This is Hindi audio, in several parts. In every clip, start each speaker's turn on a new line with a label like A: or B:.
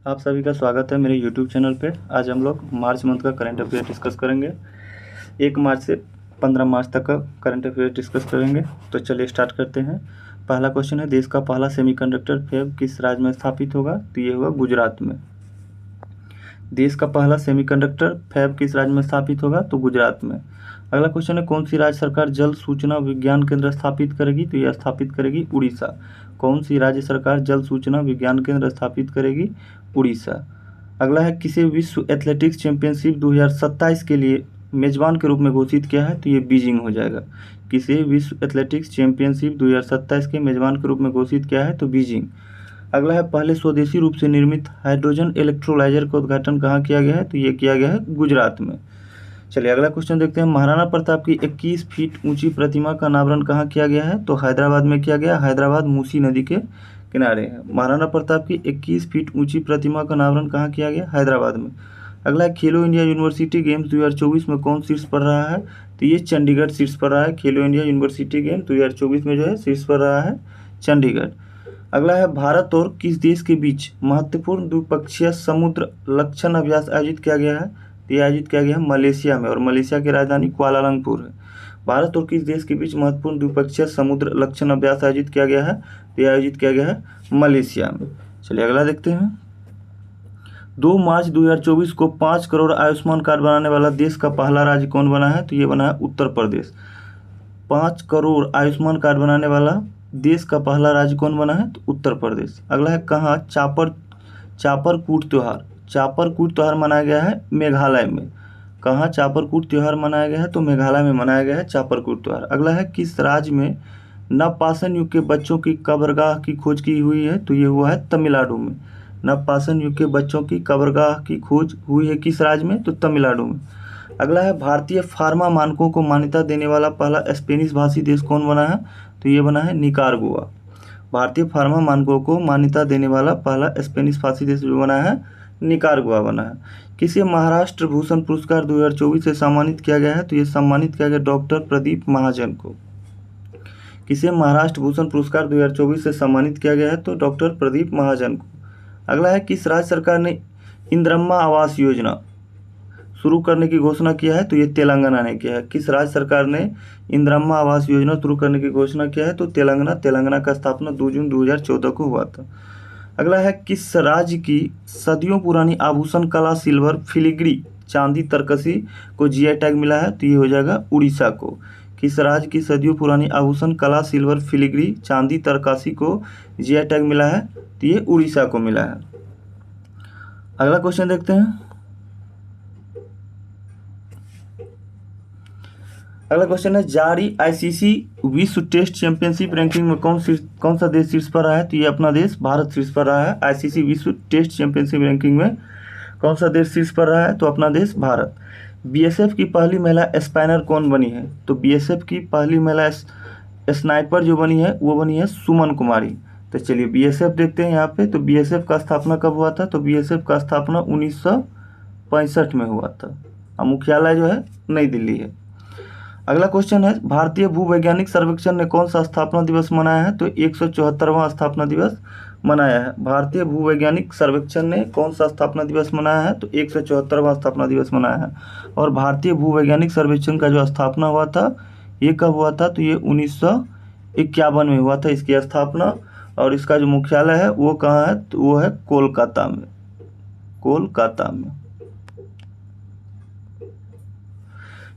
A: आप सभी का स्वागत है मेरे यूट्यूब चैनल पे। आज हम लोग मार्च मंथ का करंट अफेयर डिस्कस करेंगे। 1 मार्च से 15 मार्च तक का करंट अफेयर डिस्कस करेंगे। तो चलिए स्टार्ट करते हैं। पहला क्वेश्चन है, देश का पहला सेमीकंडक्टर फैब किस राज्य में स्थापित होगा? तो ये होगा गुजरात में। देश का पहला सेमीकंडक्टर फैब किस राज्य में स्थापित होगा? तो गुजरात में। अगला क्वेश्चन है, कौन सी राज्य सरकार जल सूचना विज्ञान केंद्र स्थापित करेगी? तो यह स्थापित करेगी उड़ीसा। कौन सी राज्य सरकार जल सूचना विज्ञान केंद्र स्थापित करेगी? उड़ीसा। अगला है, किसे विश्व एथलेटिक्स चैंपियनशिप 2027 के लिए मेजबान के रूप में घोषित किया है? तो ये बीजिंग हो जाएगा। किसे विश्व एथलेटिक्स चैंपियनशिप 2027 के मेजबान के रूप में घोषित किया है? तो बीजिंग। अगला है, पहले स्वदेशी रूप से निर्मित हाइड्रोजन इलेक्ट्रोलाइजर का उद्घाटन कहाँ किया गया है? तो ये किया गया है गुजरात में। चलिए अगला क्वेश्चन देखते हैं, महाराणा प्रताप की 21 फीट ऊंची प्रतिमा का अनावरण कहाँ किया गया है? तो हैदराबाद में किया गया। हैदराबाद मूसी नदी के किनारे है। महाराणा प्रताप की 21 फीट ऊंची प्रतिमा का अनावरण कहाँ किया गया? हैदराबाद में। अगला है, खेलो इंडिया यूनिवर्सिटी गेम्स 2024 में कौन शीर्ष पर रहा है? तो ये चंडीगढ़ शीर्ष पर रहा है। खेलो इंडिया यूनिवर्सिटी गेम्स 2024 में जो है शीर्ष पर रहा है चंडीगढ़। अगला है, भारत और किस देश के बीच महत्वपूर्ण द्विपक्षीय समुद्र लक्षण अभ्यास आयोजित किया गया है? तो ये आयोजित किया गया है मलेशिया में, और मलेशिया की राजधानी कुआलालंपुर है। भारत और किस देश के बीच महत्वपूर्ण द्विपक्षीय समुद्र लक्षण अभ्यास आयोजित किया गया है? तो ये आयोजित किया गया है मलेशिया में। चलिए अगला देखते हैं, 2 मार्च 2024 को 5 करोड़ आयुष्मान कार्ड बनाने वाला देश का पहला राज्य कौन बना है? तो ये बना है उत्तर प्रदेश। 5 करोड़ आयुष्मान कार्ड बनाने वाला देश का पहला राज्य कौन बना है? तो उत्तर प्रदेश। अगला है, कहाँ चापरकूट त्यौहार मनाया गया है? मेघालय में। कहाँ चापरकूट त्यौहार मनाया गया है? तो मेघालय में मनाया गया है चापरकूट त्यौहार। अगला है, किस राज्य में नवपाषाण युग के बच्चों की कब्रगाह की खोज की हुई है? तो ये हुआ है तमिलनाडु में। नवपाषाण युग के बच्चों की कब्रगाह की खोज हुई है किस राज्य में? तो तमिलनाडु में। अगला है, भारतीय फार्मा मानकों को मान्यता देने वाला पहला स्पेनिश भाषी देश कौन बना है? तो ये बना है निकारागुआ। भारतीय फार्मा मानकों को मान्यता देने वाला पहला स्पेनिश भाषी देश जो बना है निकारागुआ बना है। किसे महाराष्ट्र भूषण पुरस्कार 2024 से सम्मानित किया गया है? तो ये सम्मानित किया गया डॉक्टर प्रदीप महाजन को। किसे महाराष्ट्र भूषण पुरस्कार 2024 से सम्मानित किया गया है? तो डॉक्टर प्रदीप महाजन को। अगला है, किस राज्य सरकार ने इंदिरम्मा आवास योजना शुरू करने की घोषणा किया है? तो ये तेलंगाना ने किया है। किस राज्य सरकार ने इंदिरम्मा आवास योजना शुरू करने की घोषणा किया है? तो तेलंगाना का स्थापना 2 जून 2014 को हुआ था। अगला है, किस राज्य की सदियों पुरानी आभूषण कला सिल्वर फिलिग्री चांदी तरकसी को जीआई टैग मिला है? तो ये हो जाएगा उड़ीसा को। किस राज्य की सदियों पुरानी आभूषण कला सिल्वर फिलिग्री चांदी तरकसी को जीआई टैग मिला है? तो ये उड़ीसा को मिला है। अगला क्वेश्चन देखते हैं, अगला क्वेश्चन है, जारी आईसीसी विश्व टेस्ट चैंपियनशिप रैंकिंग में कौन सा देश शीर्ष पर रहा है? तो ये अपना देश भारत शीर्ष पर रहा है। आईसीसी विश्व टेस्ट चैंपियनशिप रैंकिंग में कौन सा देश शीर्ष पर रहा है? तो अपना देश भारत। बीएसएफ की पहली महिला स्पाइनर कौन बनी है? तो बीएसएफ की पहली महिला स्नाइपर जो बनी है वो बनी है सुमन कुमारी। तो चलिए बीएसएफ देखते हैं यहाँ पे। तो बीएसएफ का स्थापना कब हुआ था? तो बीएसएफ का स्थापना 1965 में हुआ था, और मुख्यालय जो है नई दिल्ली है। अगला क्वेश्चन है, भारतीय भूवैज्ञानिक सर्वेक्षण ने कौन सा स्थापना दिवस मनाया है? तो 174वां स्थापना दिवस मनाया है। भारतीय भूवैज्ञानिक सर्वेक्षण ने कौन सा स्थापना दिवस मनाया है? तो 174वां स्थापना दिवस मनाया है। और भारतीय भूवैज्ञानिक सर्वेक्षण का जो स्थापना हुआ था ये कब हुआ था? तो ये 1951 में हुआ था इसकी स्थापना। और इसका जो मुख्यालय है वो कहाँ है? तो वो है कोलकाता में।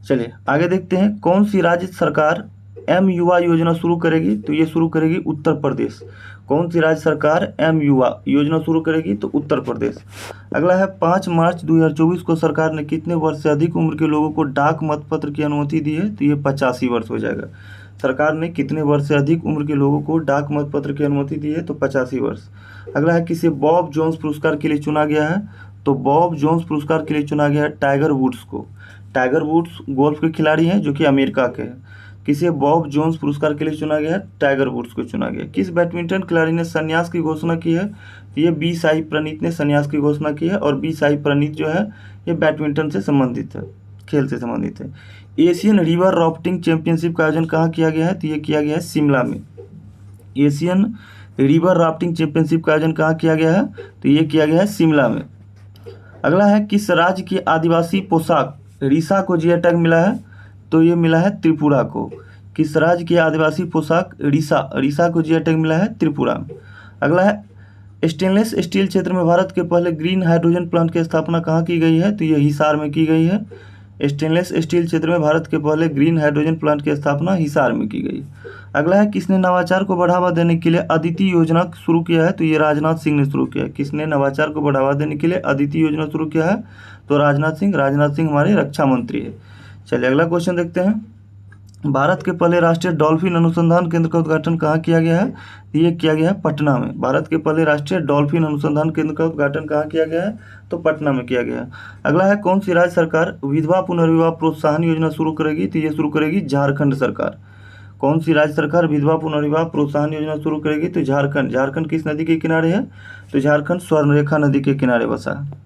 A: चलिए आगे देखते हैं, कौन सी राज्य सरकार एम युवा योजना शुरू करेगी? तो ये शुरू करेगी उत्तर प्रदेश। कौन सी राज्य सरकार एम युवा योजना शुरू करेगी? तो उत्तर प्रदेश। अगला है, 5 मार्च 2024 को सरकार ने कितने वर्ष से अधिक उम्र के लोगों को डाक मतपत्र की अनुमति दी है? तो ये 85 वर्ष हो जाएगा। सरकार ने कितने वर्ष से अधिक उम्र के लोगों को डाक मतपत्र की अनुमति दी है? तो 85 वर्ष। अगला है, किसे बॉब जोन्स पुरस्कार के लिए चुना गया है? तो बॉब जोन्स पुरस्कार के लिए चुना गया है टाइगर वुड्स को। टाइगर वुड्स गोल्फ के खिलाड़ी हैं जो कि अमेरिका के हैं। किसे बॉब जोन्स पुरस्कार के लिए चुना गया है? टाइगर वुड्स को चुना गया। किस बैडमिंटन खिलाड़ी ने संन्यास की घोषणा की है? ये बी साई प्रणीत ने संन्यास की घोषणा की है। और बी साई प्रणीत जो है ये बैडमिंटन से संबंधित है, खेल से संबंधित है। एशियन रिवर राफ्टिंग चैंपियनशिप का आयोजन कहाँ किया गया है? तो ये किया गया है शिमला में। एशियन रिवर राफ्टिंग चैंपियनशिप का आयोजन कहाँ किया गया है? तो ये किया गया है शिमला में। अगला है, किस राज्य की आदिवासी पोशाक रीसा को जीआई टैग मिला है? तो ये मिला है त्रिपुरा को। किस राज्य की आदिवासी पोशाक रीसा को जीआई टैग मिला है? त्रिपुरा में। अगला है, स्टेनलेस स्टील क्षेत्र में भारत के पहले ग्रीन हाइड्रोजन प्लांट की स्थापना कहाँ की गई है? तो ये हिसार में की गई है। स्टेनलेस स्टील क्षेत्र में भारत के पहले ग्रीन हाइड्रोजन प्लांट की स्थापना हिसार में की गई। अगला है, किसने नवाचार को बढ़ावा देने के लिए अदिति योजना शुरू किया है? तो ये राजनाथ सिंह ने शुरू किया है। किसने नवाचार को बढ़ावा देने के लिए अदिति योजना शुरू किया है? तो राजनाथ सिंह हमारे रक्षा मंत्री है। चलिए अगला क्वेश्चन देखते हैं। भारत के पहले राष्ट्रीय डॉल्फिन अनुसंधान केंद्र का उद्घाटन कहाँ किया गया है? ये किया गया है पटना में। भारत के पहले राष्ट्रीय डॉल्फिन अनुसंधान केंद्र का उद्घाटन कहाँ किया गया है? तो पटना में किया गया है। अगला है, कौन सी राज्य सरकार विधवा पुनर्विवाह प्रोत्साहन योजना शुरू करेगी? तो ये शुरू करेगी झारखंड सरकार। कौन सी राज्य सरकार विधवा पुनर्विवाह प्रोत्साहन योजना शुरू करेगी? तो झारखंड। झारखंड किस नदी के किनारे है? तो झारखंड स्वर्णरेखा नदी के किनारे बसा है।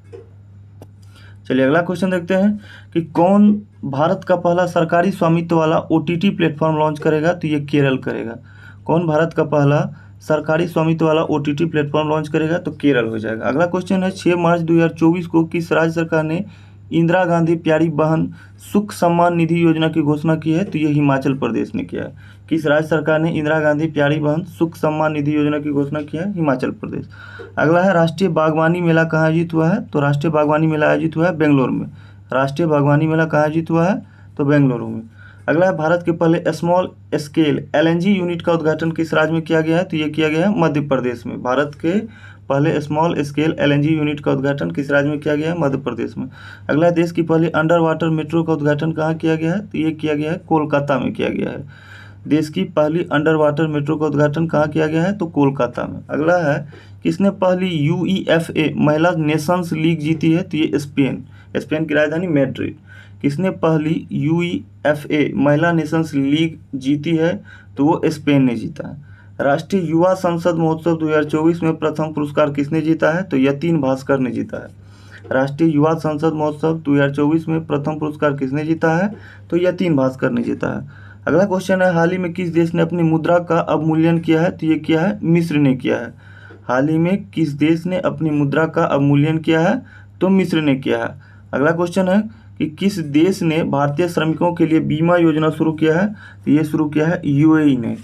A: चलिए अगला क्वेश्चन देखते हैं कि कौन भारत का पहला सरकारी स्वामित्व वाला ओटीटी प्लेटफॉर्म लॉन्च करेगा? तो ये केरल करेगा। कौन भारत का पहला सरकारी स्वामित्व वाला ओटीटी प्लेटफॉर्म लॉन्च करेगा? तो केरल हो जाएगा। अगला क्वेश्चन है, 6 मार्च 2024 को किस राज्य सरकार ने इंदिरा गांधी प्यारी बहन सुख सम्मान निधि योजना की घोषणा की है? तो ये हिमाचल प्रदेश ने किया है। किस राज्य सरकार ने इंदिरा गांधी प्यारी बहन सुख सम्मान निधि योजना की घोषणा की है? हिमाचल प्रदेश। अगला है, राष्ट्रीय बागवानी मेला कहाँ आयोजित हुआ है? तो राष्ट्रीय बागवानी मेला आयोजित हुआ है बेंगलोर में। राष्ट्रीय बागवानी मेला कहाँ आयोजित हुआ है? तो बेंगलुरु में। अगला है, भारत के पहले स्मॉल स्केल एलएनजी यूनिट का उद्घाटन किस राज्य में किया गया है? तो ये किया गया है मध्य प्रदेश में। भारत के पहले स्मॉल स्केल एलएनजी यूनिट का उद्घाटन किस राज्य में किया गया है? मध्य प्रदेश में। अगला, देश की पहली अंडर वाटर मेट्रो का उद्घाटन कहाँ किया गया है? तो ये किया गया है कोलकाता में किया गया है। देश की पहली अंडर वाटर मेट्रो का उद्घाटन कहाँ किया गया है? तो कोलकाता में। अगला है, किसने पहली यूईएफए महिला नेशंस लीग जीती है? तो ये स्पेन की राजधानी मैड्रिड। किसने पहली यूईएफए महिला नेशंस लीग जीती है? तो वो स्पेन ने जीता है। राष्ट्रीय युवा संसद महोत्सव 2024 में प्रथम पुरस्कार किसने जीता है? तो यतीन भास्कर ने जीता है। राष्ट्रीय युवा संसद महोत्सव 2024 में प्रथम पुरस्कार किसने जीता है? तो यतीन भास्कर ने जीता है। अगला क्वेश्चन है, हाल ही में किस देश ने अपनी मुद्रा का अवमूल्यन किया है? तो ये किया है मिस्र ने किया है। हाल ही में किस देश ने अपनी मुद्रा का अवमूल्यन किया है? तो मिस्र ने किया है। अगला क्वेश्चन है कि किस देश ने भारतीय श्रमिकों के लिए बीमा योजना शुरू किया है? तो ये शुरू किया है यूएई ने।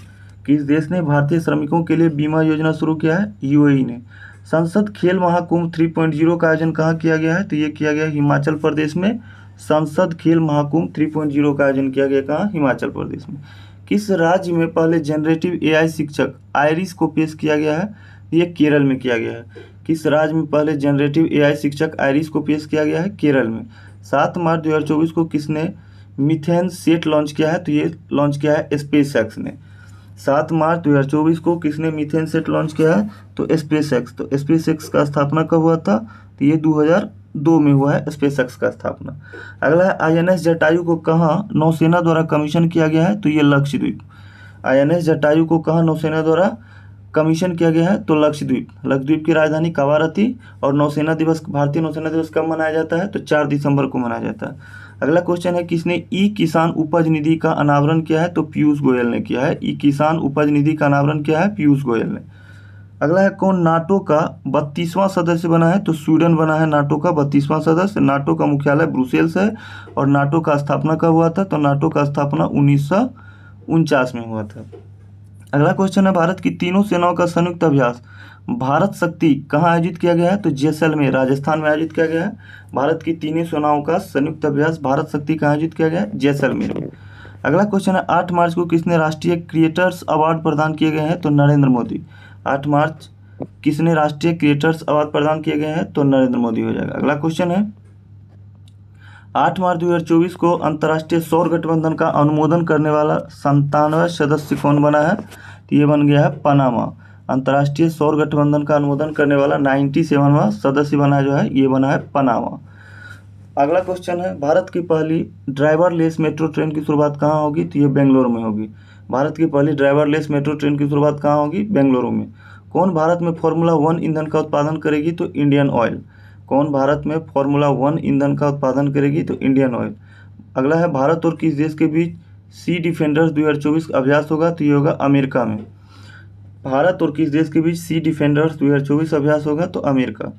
A: किस देश ने भारतीय श्रमिकों के लिए बीमा योजना शुरू किया है? यूएई ने। संसद खेल महाकुंभ 3.0 का आयोजन कहाँ किया गया है? तो ये किया गया हिमाचल प्रदेश में। संसद खेल महाकुंभ 3.0 का आयोजन किया गया कहाँ? हिमाचल प्रदेश में। किस राज्य में पहले जनरेटिव एआई शिक्षक आयरिस को पेश किया गया है? ये केरल में किया गया है। किस राज्य में पहले जनरेटिव एआई शिक्षक आयरिस को पेश किया गया है? केरल में। 7 मार्च 2024 को किसने मीथेन सेट लॉन्च किया है? तो ये लॉन्च किया है स्पेसएक्स ने। 7 मार्च 2024 को किसने मीथेन सेट लॉन्च किया है? तो स्पेसएक्स। तो स्पेसएक्स का स्थापना कब हुआ था? तो ये 2002 में हुआ है स्पेसएक्स का स्थापना। अगला है, आईएनएस जटायु को कहाँ नौसेना द्वारा कमीशन किया गया है? तो ये लक्षद्वीप। आईएनएस जटायु को कहाँ नौसेना द्वारा कमीशन किया गया है? तो लक्षद्वीप। लक्षद्वीप की राजधानी कावारती। और नौसेना दिवस, भारतीय नौसेना दिवस कब मनाया जाता है? तो 4 दिसंबर को मनाया जाता है। अगला क्वेश्चन है, किसने ई किसान उपज निधि का अनावरण किया है? तो पीयूष गोयल ने किया है। ई किसान उपज निधि का अनावरण किया है पीयूष गोयल ने। अगला है, कौन नाटो का 32वां सदस्य बना है? तो स्वीडन बना है नाटो का 32वां सदस्य। नाटो का मुख्यालय ब्रुसेल्स है। और नाटो का स्थापना कब हुआ था? तो नाटो का स्थापना 1949 में हुआ था। अगला क्वेश्चन है, भारत की तीनों सेनाओं का संयुक्त अभ्यास भारत शक्ति कहाँ आयोजित किया गया है? तो जैसलमेर राजस्थान में आयोजित किया गया है। भारत की तीनों सेनाओं का संयुक्त अभ्यास भारत शक्ति कहाँ आयोजित किया गया है? जैसलमेर में। अगला क्वेश्चन है, 8 मार्च को किसने राष्ट्रीय क्रिएटर्स अवार्ड प्रदान किए गए हैं? तो नरेंद्र मोदी। 8 मार्च किसने राष्ट्रीय क्रिएटर्स अवार्ड प्रदान किए गए हैं? तो नरेंद्र मोदी हो जाएगा। अगला क्वेश्चन है, 8 मार्च 2024 को अंतर्राष्ट्रीय सौर गठबंधन का अनुमोदन करने वाला 97वां सदस्य कौन बना है? तो ये बन गया है पनामा। अंतर्राष्ट्रीय सौर गठबंधन का अनुमोदन करने वाला 97वां सदस्य बना जो है ये बना है पनामा। अगला क्वेश्चन है, भारत की पहली ड्राइवरलेस मेट्रो ट्रेन की शुरुआत कहाँ होगी? तो ये बेंगलुरु में होगी। भारत की पहली ड्राइवरलेस मेट्रो ट्रेन की शुरुआत कहाँ होगी? बेंगलुरु में। कौन भारत में फार्मूला 1 ईंधन का उत्पादन करेगी? तो इंडियन ऑयल। कौन भारत में फार्मूला 1 ईंधन का उत्पादन करेगी? तो इंडियन ऑयल। अगला है, भारत और किस देश के बीच सी डिफेंडर्स 2024 अभ्यास होगा? तो ये होगा अमेरिका में। भारत और किस देश के बीच सी डिफेंडर्स 2024 अभ्यास होगा? तो अमेरिका।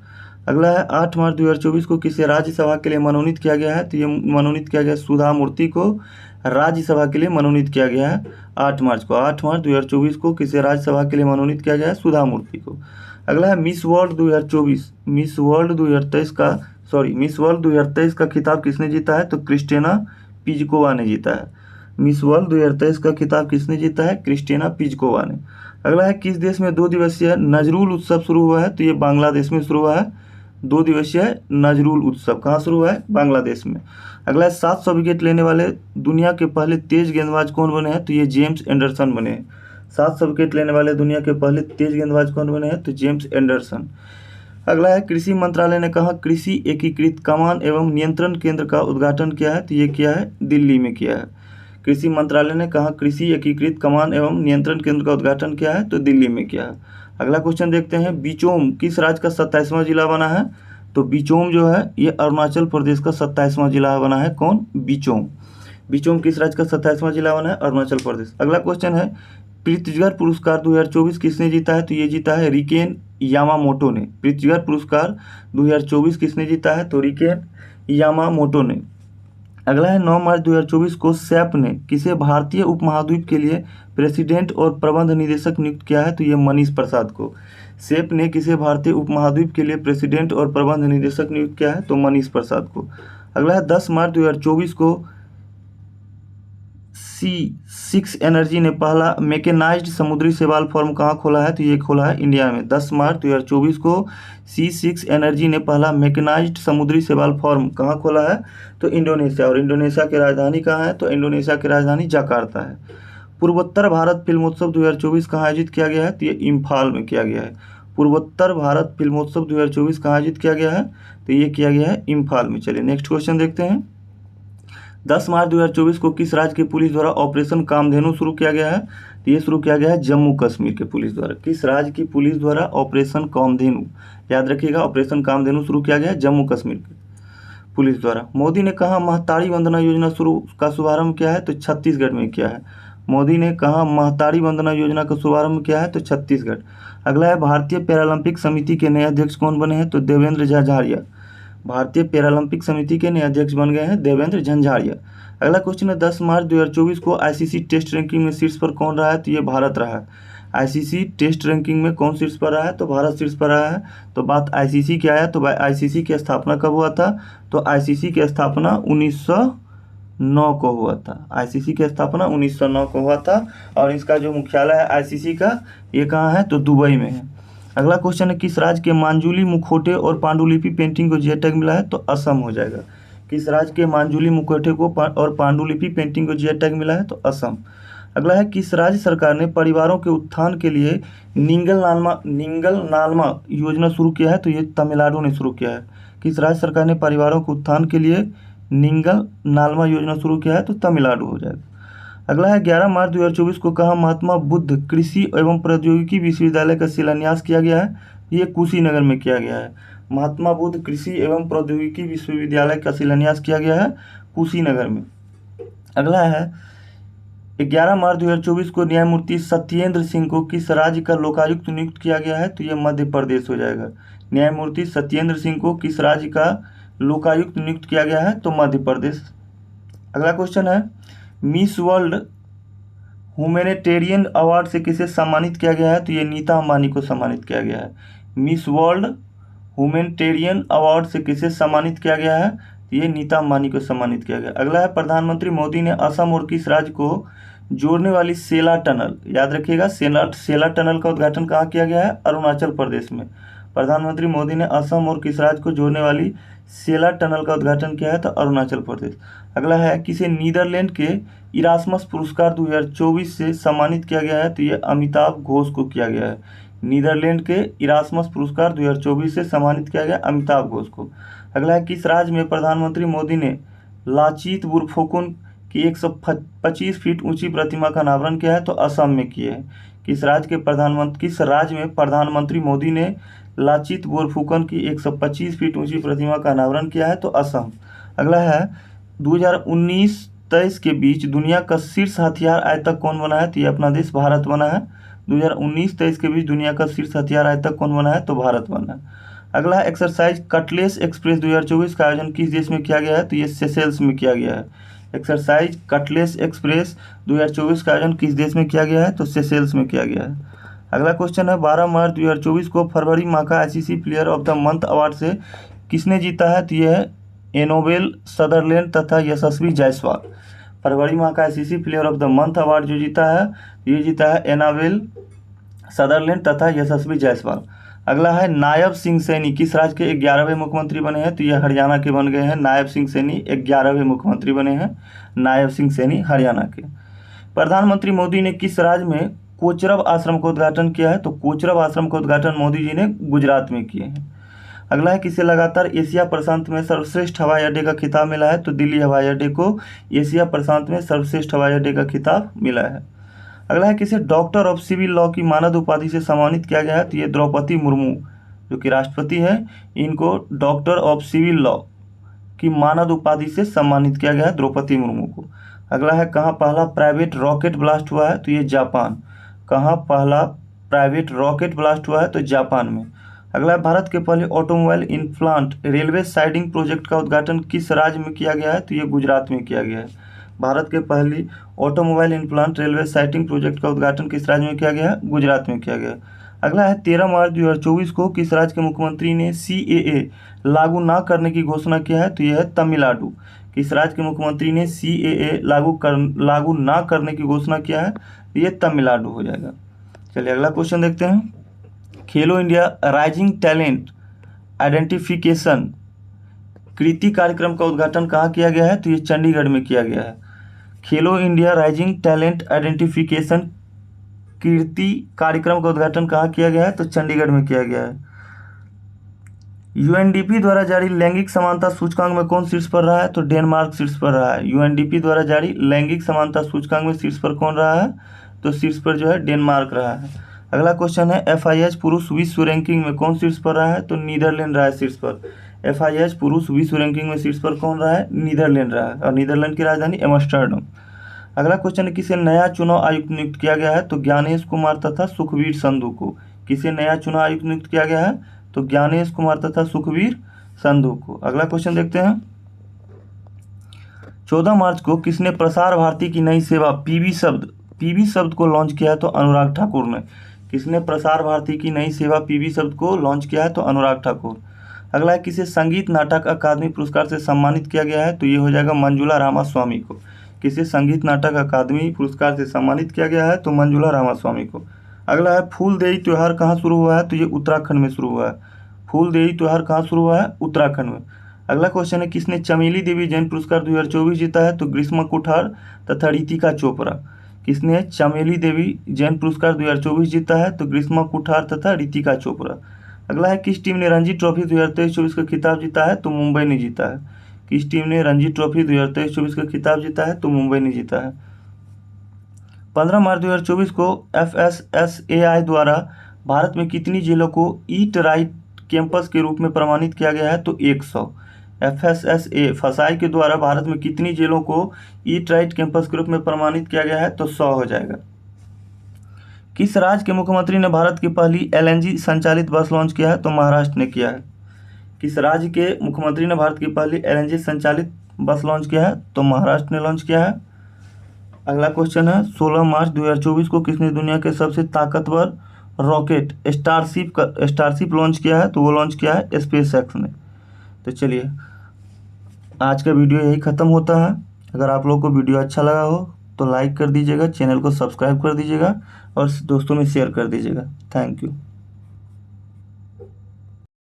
A: अगला है 8 मार्च 2024 को किसे राज्यसभा के लिए मनोनीत किया गया है? तो ये मनोनीत किया गया सुधा मूर्ति को राज्यसभा के लिए मनोनीत किया गया है 8 मार्च को। 8 मार्च 2024 को किसे राज्यसभा के लिए मनोनीत किया गया है? सुधा मूर्ति को। अगला है मिस वर्ल्ड 2024, मिस वर्ल्ड 2023 का खिताब किसने जीता है? तो क्रिस्टिना पिजकोवा ने जीता है। मिस वर्ल्ड 2023 का खिताब किसने जीता है? क्रिस्टिना पिजकोवा ने। अगला है किस देश में 2 दिवसीय नजरुल उत्सव शुरू हुआ है? तो ये बांग्लादेश में शुरू हुआ है 2 दिवसीय नजरुल उत्सव। कहाँ शुरू हुआ है? बांग्लादेश में। अगला है 700 विकेट लेने वाले दुनिया के पहले तेज गेंदबाज कौन बने हैं? तो ये जेम्स एंडरसन बने हैं। 700 विकेट लेने वाले दुनिया के पहले तेज गेंदबाज कौन बने हैं? तो जेम्स एंडरसन। अगला है कृषि मंत्रालय ने कहा कृषि एकीकृत कमान एवं नियंत्रण केंद्र का उद्घाटन किया है? तो ये किया है दिल्ली में किया है। कृषि मंत्रालय ने कहा कृषि एकीकृत कमान एवं नियंत्रण केंद्र का उद्घाटन किया है? तो दिल्ली में किया है। अगला क्वेश्चन देखते हैं, बिचोम किस राज्य का 27वां जिला बना है? तो बिचोम जो है ये अरुणाचल प्रदेश का 27वां जिला बना है। कौन? बिचोम। बिचोम किस राज्य का 27वां जिला बना है? अरुणाचल प्रदेश। अगला क्वेश्चन है, प्रित्जगर पुरस्कार 2024 किसने जीता है? तो ये जीता है रिकेन यामामोटो ने। प्रित्जगर पुरस्कार 2024 किसने जीता है? तो रिकेन यामामोटो ने। अगला है 9 मार्च 2024 को सैप ने किसे भारतीय उपमहाद्वीप के लिए प्रेसिडेंट और प्रबंध निदेशक नियुक्त किया है? तो ये मनीष प्रसाद को। सैप ने किसे भारतीय उपमहाद्वीप के लिए प्रेसिडेंट और प्रबंध निदेशक नियुक्त किया है? तो मनीष प्रसाद को। अगला है 10 मार्च 2024 को C6 एनर्जी ने पहला मैकेनाइज्ड समुद्री शैवाल फार्म कहाँ खोला है? तो ये खोला है इंडिया में। 10 मार्च 2024 को C6 एनर्जी ने पहला मैकेनाइज्ड समुद्री शैवाल फार्म कहाँ खोला है? तो इंडोनेशिया। और इंडोनेशिया की राजधानी कहाँ है? तो इंडोनेशिया की राजधानी जकार्ता है। पूर्वोत्तर भारत फिल्मोत्सव 2024 कहाँ आयोजित किया गया है? तो ये इम्फाल में किया गया है। पूर्वोत्तर भारत फिल्मोत्सव 2024 कहाँ आयोजित किया गया है? तो ये किया गया है इम्फाल में। चलिए नेक्स्ट क्वेश्चन देखते हैं, 10 मार्च 2024 को किस राज्य की पुलिस द्वारा ऑपरेशन कामधेनु शुरू किया गया है? तो ये शुरू किया गया है जम्मू कश्मीर के पुलिस द्वारा। किस राज्य की पुलिस द्वारा ऑपरेशन कामधेनु, याद रखिएगा ऑपरेशन कामधेनु शुरू किया गया है जम्मू कश्मीर के पुलिस द्वारा। मोदी ने कहा महतारी वंदना योजना का शुभारंभ किया है? तो छत्तीसगढ़ में किया है। मोदी ने कहा महतारी वंदना योजना का शुभारंभ किया है? तो छत्तीसगढ़। अगला है भारतीय पैरालंपिक समिति के नए अध्यक्ष कौन बने हैं? तो देवेंद्र झाझारिया। भारतीय पैरालंपिक समिति के नए अध्यक्ष बन गए हैं देवेंद्र झंझारिया। अगला क्वेश्चन है, 10 मार्च 2024 को आईसीसी टेस्ट रैंकिंग में शीर्ष पर कौन रहा है? तो ये भारत रहा है। आईसीसी टेस्ट रैंकिंग में कौन शीर्ष पर रहा है? तो भारत शीर्ष पर रहा है। तो बात आईसीसी की आया तो आईसीसी की स्थापना कब हुआ था? तो आईसीसी की स्थापना 1909 को हुआ था। आईसीसी की स्थापना 1909 को हुआ था और इसका जो मुख्यालय है आईसीसी का ये कहाँ है? तो दुबई में है। अगला क्वेश्चन है, किस राज्य के मांजुली मुखौटे और पांडुलिपि पेंटिंग को जीआई टैग मिला है? तो असम हो जाएगा। किस राज्य के मांजुली मुखौटे को और पांडुलिपि पेंटिंग को जीआई टैग मिला है? तो असम। अगला है, किस राज्य सरकार ने परिवारों के उत्थान के लिए निंगल नालमा योजना शुरू किया है? तो ये तमिलनाडु ने शुरू किया है। किस राज्य सरकार ने परिवारों के उत्थान के लिए निंगल नालमा योजना शुरू किया है? तो तमिलनाडु हो जाएगा। अगला है, 11 मार्च 2024 को कहाँ महात्मा बुद्ध कृषि एवं प्रौद्योगिकी विश्वविद्यालय का शिलान्यास किया गया है? ये कुशीनगर में किया गया है। महात्मा बुद्ध कृषि एवं प्रौद्योगिकी विश्वविद्यालय का शिलान्यास किया गया है कुशीनगर में। अगला है, 11 मार्च 2024 को न्यायमूर्ति सत्येंद्र सिंह को किस राज्य का लोकायुक्त नियुक्त किया गया है? तो ये मध्य प्रदेश हो जाएगा। न्यायमूर्ति सत्येंद्र सिंह को किस राज्य का लोकायुक्त नियुक्त किया गया है? तो मध्य प्रदेश। अगला क्वेश्चन है, मिस वर्ल्ड ह्यूमैनिटेरियन अवार्ड से किसे सम्मानित किया गया है? तो ये नीता अंबानी को सम्मानित किया गया है। मिस वर्ल्ड ह्यूमैनिटेरियन अवार्ड से किसे सम्मानित किया गया है? ये नीता अंबानी को सम्मानित किया गया। अगला है, प्रधानमंत्री मोदी ने असम और किस राज्य को जोड़ने वाली सेला टनल, याद रखिएगा सेला टनल का उद्घाटन कहाँ किया गया है? अरुणाचल प्रदेश में। प्रधानमंत्री मोदी ने असम और किस राज्य को जोड़ने वाली सेला टनल का उद्घाटन किया है? तो अरुणाचल प्रदेश। अगला है, किसे नीदरलैंड के इरास्मस पुरस्कार 2024 से सम्मानित किया गया है? तो ये अमिताभ घोष को किया गया है। नीदरलैंड के इरास्मस पुरस्कार 2024 से सम्मानित किया गया अमिताभ घोष को। अगला है, किस राज्य में प्रधानमंत्री मोदी ने लाचित बोरफुकन की 125 फीट ऊंची प्रतिमा का अनावरण किया है? तो असम में किया है। किस राज्य में प्रधानमंत्री मोदी ने लाचित बोरफुकन की 125 फीट ऊंची प्रतिमा का अनावरण किया है? तो असम। अगला है, 2019-23 के बीच दुनिया का शीर्ष हथियार आयतक कौन बना है? तो ये अपना देश भारत बना है 2019-23 के बीच दुनिया का शीर्ष हथियार आयतक कौन बना है? तो भारत बना है। अगला है एक्सरसाइज कटलेस एक्सप्रेस 2024 का आयोजन किस देश में किया गया है? तो ये सेशेल्स में किया गया है। एक्सरसाइज कटलेस एक्सप्रेस 2024 का आयोजन किस देश में किया गया है? तो सेशेल्स में किया गया है। अगला क्वेश्चन है 12 मार्च 2024 को फरवरी माह का ICC player of the month award से किसने जीता है? तो यह है एनोबेल सदरलैंड तथा यशस्वी जायसवाल। फरवरी माह का ICC player of the month award जो जीता है, ये जीता है एनाबेल सदरलैंड तथा यशस्वी जायसवाल। अगला है नायब सिंह सैनी किस राज्य के 11वें मुख्यमंत्री बने हैं? तो ये हरियाणा के बन गए हैं। नायब सिंह सैनी 11वें मुख्यमंत्री बने हैं। नायब सिंह सैनी हरियाणा के। प्रधानमंत्री मोदी ने किस राज्य में कोचरब आश्रम का उद्घाटन किया है? तो कोचरब आश्रम का उद्घाटन मोदी जी ने गुजरात में किए हैं। अगला है किसे लगातार एशिया प्रशांत में सर्वश्रेष्ठ हवाई अड्डे का खिताब मिला है? तो दिल्ली हवाई अड्डे को एशिया प्रशांत में सर्वश्रेष्ठ हवाई अड्डे का खिताब मिला है। अगला है किसे डॉक्टर ऑफ सिविल लॉ की मानद उपाधि से सम्मानित किया गया है? तो ये द्रौपदी मुर्मू जो कि राष्ट्रपति है, इनको डॉक्टर ऑफ सिविल लॉ की मानद उपाधि से सम्मानित किया गया है, द्रौपदी मुर्मू को। अगला है कहाँ पहला प्राइवेट रॉकेट ब्लास्ट हुआ है? तो ये जापान। कहाँ पहला प्राइवेट रॉकेट ब्लास्ट हुआ है? तो जापान में। अगला है भारत के पहले automobile implant railway siding project का उद्घाटन किस राज्य में किया गया है? तो ये गुजरात में किया गया है। भारत के पहली automobile implant railway siting project का उद्घाटन किस राज्य में किया गया है? गुजरात में किया गया। अगला है 13 मार्च 2024 को किस राज्य के मुख्यमंत्री ने CAA लागू ना करने की घोषणा किया है? तो यह है तमिलनाडु। किस राज्य के मुख्यमंत्री ने CAA लागू ना करने की घोषणा किया है? ये तमिलनाडु हो जाएगा। चलिए अगला क्वेश्चन देखते हैं। खेलो इंडिया राइजिंग टैलेंट आइडेंटिफिकेशन कृति कार्यक्रम का उद्घाटन कहाँ किया गया है? तो ये चंडीगढ़ में किया गया है। खेलो इंडिया राइजिंग टैलेंट आइडेंटिफिकेशन कीर्ति कार्यक्रम का उद्घाटन कहाँ किया गया है? तो चंडीगढ़ में किया गया है। UNDP द्वारा जारी लैंगिक समानता सूचकांक में कौन शीर्ष पर रहा है? तो डेनमार्क शीर्ष पर रहा है। UNDP द्वारा जारी लैंगिक समानता सूचकांक में शीर्ष पर कौन रहा है? तो शीर्ष पर जो है डेनमार्क रहा है। अगला क्वेश्चन है FIH पुरुष विश्व रैंकिंग में कौन शीर्ष पर रहा है? तो नीदरलैंड रहा है शीर्ष पर। FIH पुरुष विश्व रैंकिंग में शीर्ष पर कौन रहा है? नीदरलैंड रहा है, और नीदरलैंड की राजधानी एम्स्टर्डम। अगला क्वेश्चन है किसे नया चुनाव आयुक्त नियुक्त किया गया है? तो ज्ञानेश कुमार तथा सुखवीर संधू को। किसे नया चुनाव आयुक्त नियुक्त किया गया है? तो ज्ञानेश कुमार तथा सुखवीर संधू को। अगला क्वेश्चन देखते हैं। 14 मार्च को किसने प्रसार भारती की नई सेवा पीबी शब्द को लॉन्च किया है? तो अनुराग ठाकुर ने। किसने प्रसार भारती की नई सेवा पीबी शब्द को लॉन्च किया है? तो अनुराग ठाकुर। अगला है किसे संगीत नाटक अकादमी पुरस्कार से सम्मानित किया गया है? तो ये हो जाएगा मंजुला रामास्वामी को। किसे संगीत नाटक अकादमी पुरस्कार से सम्मानित किया गया है? तो मंजुला रामास्वामी को। अगला है फूलदेई त्यौहार कहाँ शुरू हुआ है? तो ये उत्तराखंड में शुरू हुआ है। फूलदेई त्यौहार कहाँ शुरू हुआ है? उत्तराखंड में। अगला क्वेश्चन है किसने चमेली देवी जैन पुरस्कार 2024 जीता है? तो ग्रीष्मा कुठार तथा रितिका चोपड़ा। किसने चमेली देवी जैन पुरस्कार 2024 जीता है? तो ग्रीष्मा कुठार तथा रितिका चोपड़ा। अगला है किस टीम ने रणजी ट्रॉफी 2023-24 का खिताब जीता है? तो मुंबई ने जीता है। किस टीम ने रणजी ट्रॉफी 2023-24 का खिताब जीता है? तो मुंबई ने जीता है। 15 मार्च 2024 को FSSAI द्वारा भारत में कितनी जेलों को ईट राइट कैंपस के रूप में प्रमाणित किया गया है? तो 100। FSSAI के द्वारा भारत में कितनी जेलों को ईट राइट कैंपस के रूप में प्रमाणित किया गया है? तो 100 हो जाएगा। किस राज्य के मुख्यमंत्री ने भारत की पहली LNG संचालित बस लॉन्च किया है? तो महाराष्ट्र ने किया है। किस राज्य के मुख्यमंत्री ने भारत की पहली LNG संचालित बस लॉन्च किया है? तो महाराष्ट्र ने लॉन्च किया है। अगला क्वेश्चन है 16 मार्च 2024 को किसने दुनिया के सबसे ताकतवर रॉकेट स्टारशिप लॉन्च किया है? तो वो लॉन्च किया है SpaceX ने। तो चलिए आज का वीडियो यही ख़त्म होता है। अगर आप लोग को वीडियो अच्छा लगा हो तो लाइक कर दीजिएगा, चैनल को सब्सक्राइब कर दीजिएगा और दोस्तों में शेयर कर दीजिएगा। Thank you.